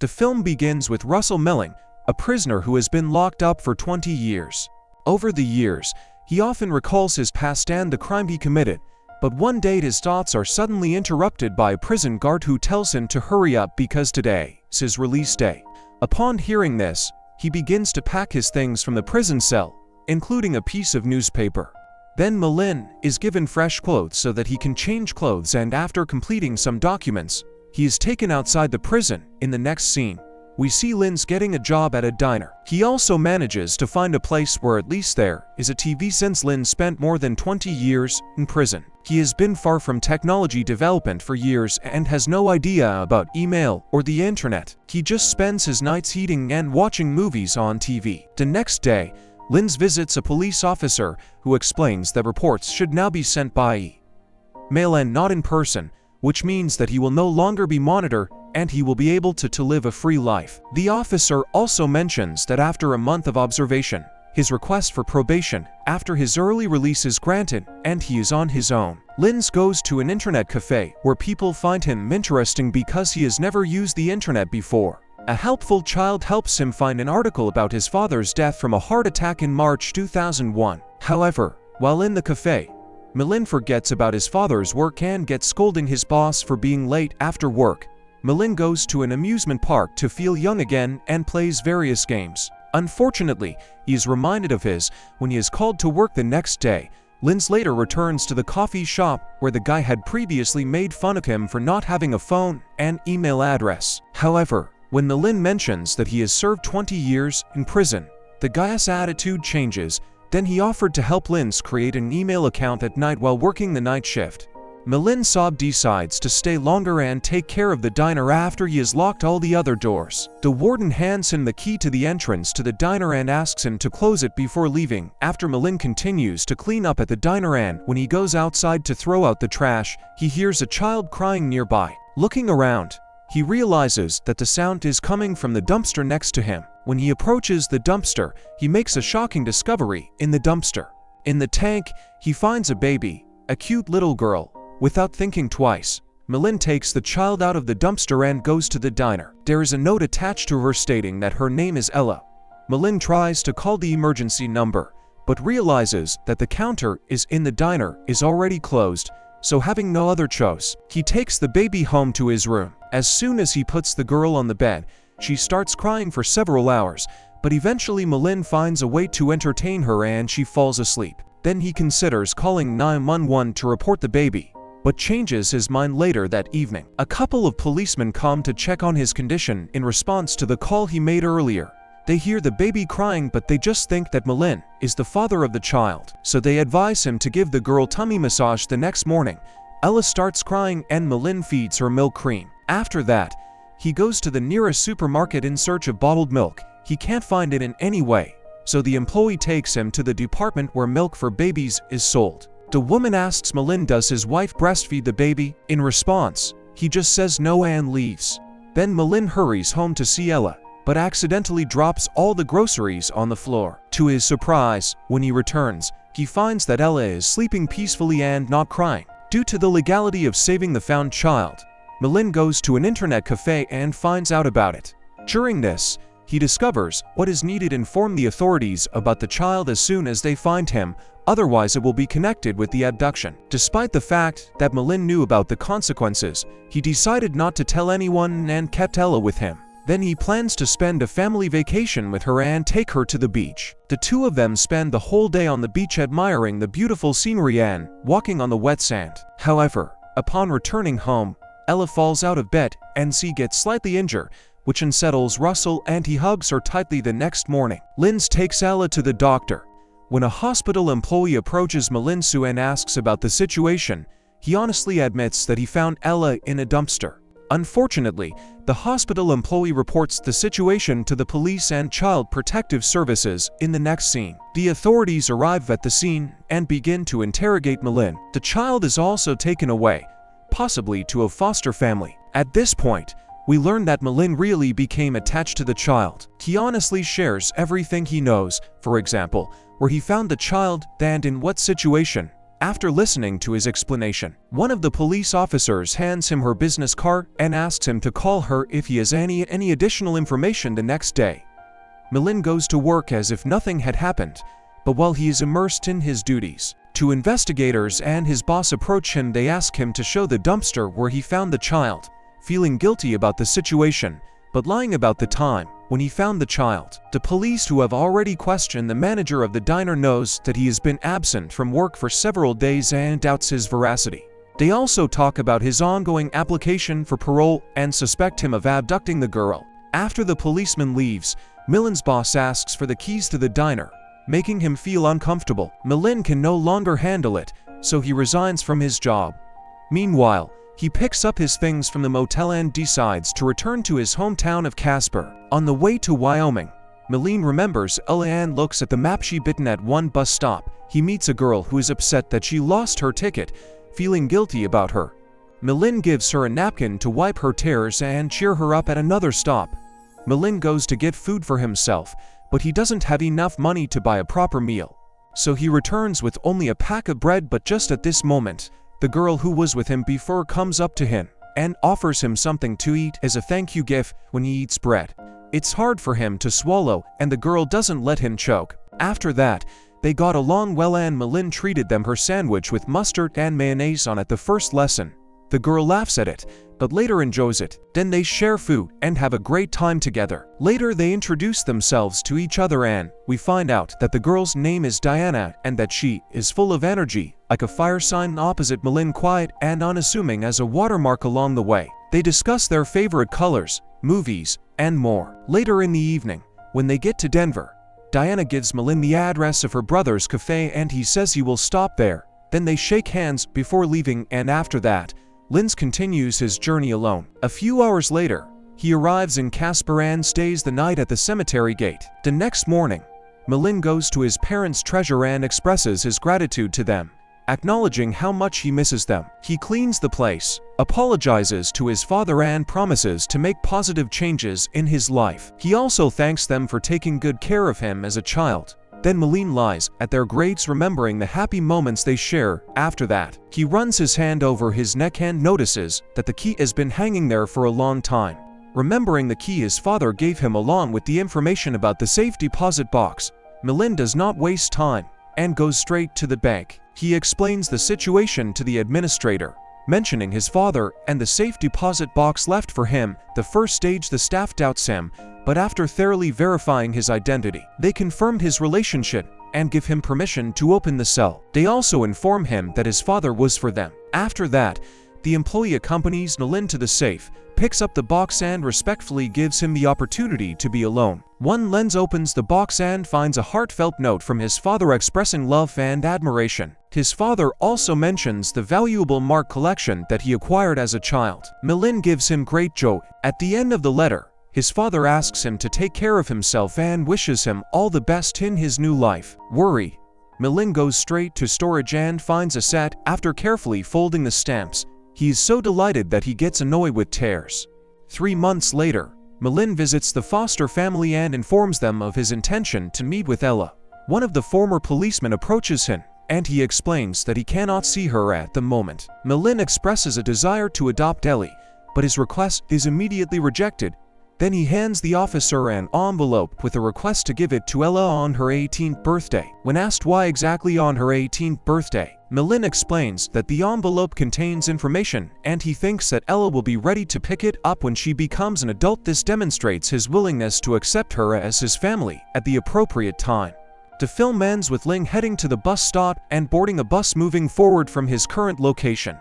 The film begins with Russell Melling, a prisoner who has been locked up for 20 years. Over the years, he often recalls his past and the crime he committed, but one day his thoughts are suddenly interrupted by a prison guard who tells him to hurry up because today is his release day. Upon hearing this, he begins to pack his things from the prison cell, including a piece of newspaper. Then Melin is given fresh clothes so that he can change clothes, and after completing some documents, he is taken outside the prison. In the next scene, we see Linz getting a job at a diner. He also manages to find a place where at least there is a TV since Linz spent more than 20 years in prison. He has been far from technology development for years and has no idea about email or the internet. He just spends his nights eating and watching movies on TV. The next day, Linz visits a police officer who explains that reports should now be sent by email and not in person, which means that he will no longer be monitored and he will be able to live a free life. The officer also mentions that after a month of observation, his request for probation after his early release is granted and he is on his own. Linz goes to an internet cafe where people find him interesting because he has never used the internet before. A helpful child helps him find an article about his father's death from a heart attack in March 2001. However, while in the cafe, Melin forgets about his father's work and gets scolding his boss for being late after work. Melin goes to an amusement park to feel young again and plays various games. Unfortunately, he is reminded of his when he is called to work the next day. Linz later returns to the coffee shop where the guy had previously made fun of him for not having a phone and email address. However, when Melin mentions that he has served 20 years in prison, the guy's attitude changes. Then he offered to help Linz create an email account at night while working the night shift. Melin Saab decides to stay longer and take care of the diner after he has locked all the other doors. The warden hands him the key to the entrance to the diner and asks him to close it before leaving. After Melin continues to clean up at the diner and when he goes outside to throw out the trash, he hears a child crying nearby. Looking around, he realizes that the sound is coming from the dumpster next to him. When he approaches the dumpster, he makes a shocking discovery in the dumpster. In the tank, he finds a baby, a cute little girl. Without thinking twice, Melin takes the child out of the dumpster and goes to the diner. There is a note attached to her stating that her name is Ella. Melin tries to call the emergency number, but realizes that the counter in the diner is already closed, so having no other choice, he takes the baby home to his room. As soon as he puts the girl on the bed, she starts crying for several hours, but eventually Melin finds a way to entertain her and she falls asleep. Then he considers calling 911 to report the baby, but changes his mind later that evening. A couple of policemen come to check on his condition in response to the call he made earlier. They hear the baby crying, but they just think that Melin is the father of the child, so they advise him to give the girl tummy massage the next morning. Ella starts crying and Melin feeds her milk cream. After that, he goes to the nearest supermarket in search of bottled milk. He can't find it in any way, so the employee takes him to the department where milk for babies is sold. The woman asks Melin does his wife breastfeed the baby. In response, he just says no and leaves. Then Melin hurries home to see Ella, but accidentally drops all the groceries on the floor. To his surprise, when he returns, he finds that Ella is sleeping peacefully and not crying. Due to the legality of saving the found child, Melin goes to an internet cafe and finds out about it. During this, he discovers what is needed to inform the authorities about the child as soon as they find him, otherwise it will be connected with the abduction. Despite the fact that Melin knew about the consequences, he decided not to tell anyone and kept Ella with him. Then he plans to spend a family vacation with her and take her to the beach. The two of them spend the whole day on the beach admiring the beautiful scenery and walking on the wet sand. However, upon returning home, Ella falls out of bed and she gets slightly injured, which unsettles Russell and he hugs her tightly the next morning. Linz takes Ella to the doctor. When a hospital employee approaches Melin Sue and asks about the situation, he honestly admits that he found Ella in a dumpster. Unfortunately, the hospital employee reports the situation to the police and Child Protective Services. In the next scene, the authorities arrive at the scene and begin to interrogate Melin. The child is also taken away, possibly to a foster family. At this point, we learn that Melin really became attached to the child. He honestly shares everything he knows, for example, where he found the child and in what situation. After listening to his explanation, one of the police officers hands him her business card and asks him to call her if he has any additional information the next day. Milin goes to work as if nothing had happened, but while he is immersed in his duties, two investigators and his boss approach him. They ask him to show the dumpster where he found the child, feeling guilty about the situation, but lying about the time when he found the child. The police, who have already questioned the manager of the diner, knows that he has been absent from work for several days and doubts his veracity. They also talk about his ongoing application for parole and suspect him of abducting the girl. After the policeman leaves, Milin's boss asks for the keys to the diner, making him feel uncomfortable. Milin can no longer handle it, so he resigns from his job. Meanwhile, he picks up his things from the motel and decides to return to his hometown of Casper. On the way to Wyoming, Milin remembers Ella and looks at the map she bitten at one bus stop. He meets a girl who is upset that she lost her ticket, feeling guilty about her. Milin gives her a napkin to wipe her tears and cheer her up at another stop. Milin goes to get food for himself, but he doesn't have enough money to buy a proper meal. So he returns with only a pack of bread, but just at this moment, the girl who was with him before comes up to him and offers him something to eat as a thank you gift. When he eats bread, it's hard for him to swallow, and the girl doesn't let him choke. After that, they got along well, and Milin treated them her sandwich with mustard and mayonnaise on it the first lesson. The girl laughs at it, but later enjoys it. Then they share food and have a great time together. Later they introduce themselves to each other, and we find out that the girl's name is Diana and that she is full of energy, like a fire sign opposite Milin, quiet and unassuming as a watermark along the way. They discuss their favorite colors, movies, and more. Later in the evening, when they get to Denver, Diana gives Milin the address of her brother's cafe and he says he will stop there. Then they shake hands before leaving, and after that, Linz continues his journey alone. A few hours later, he arrives in Casper and stays the night at the cemetery gate. The next morning, Milin goes to his parents' treasure and expresses his gratitude to them, acknowledging how much he misses them. He cleans the place, apologizes to his father, and promises to make positive changes in his life. He also thanks them for taking good care of him as a child. Then Milin lies at their graves, remembering the happy moments they share. After that, he runs his hand over his neck and notices that the key has been hanging there for a long time. Remembering the key his father gave him along with the information about the safe deposit box, Milin does not waste time and goes straight to the bank. He explains the situation to the administrator, mentioning his father and the safe deposit box left for him. The first stage, the staff doubts him, but after thoroughly verifying his identity, they confirmed his relationship and give him permission to open the cell. They also inform him that his father was for them. After that, the employee accompanies Milin to the safe, picks up the box and respectfully gives him the opportunity to be alone. Lenz opens the box and finds a heartfelt note from his father expressing love and admiration. His father also mentions the valuable mark collection that he acquired as a child. Milin gives him great joy. At the end of the letter, his father asks him to take care of himself and wishes him all the best in his new life. Milin goes straight to storage and finds a set. After carefully folding the stamps, he is so delighted that he gets annoyed with tears. 3 months later, Milin visits the foster family and informs them of his intention to meet with Ella. One of the former policemen approaches him, and he explains that he cannot see her at the moment. Milin expresses a desire to adopt Ellie, but his request is immediately rejected. Then he hands the officer an envelope with a request to give it to Ella on her 18th birthday. When asked why exactly on her 18th birthday, Milin explains that the envelope contains information and he thinks that Ella will be ready to pick it up when she becomes an adult. This demonstrates his willingness to accept her as his family at the appropriate time. The film ends with Ling heading to the bus stop and boarding a bus moving forward from his current location.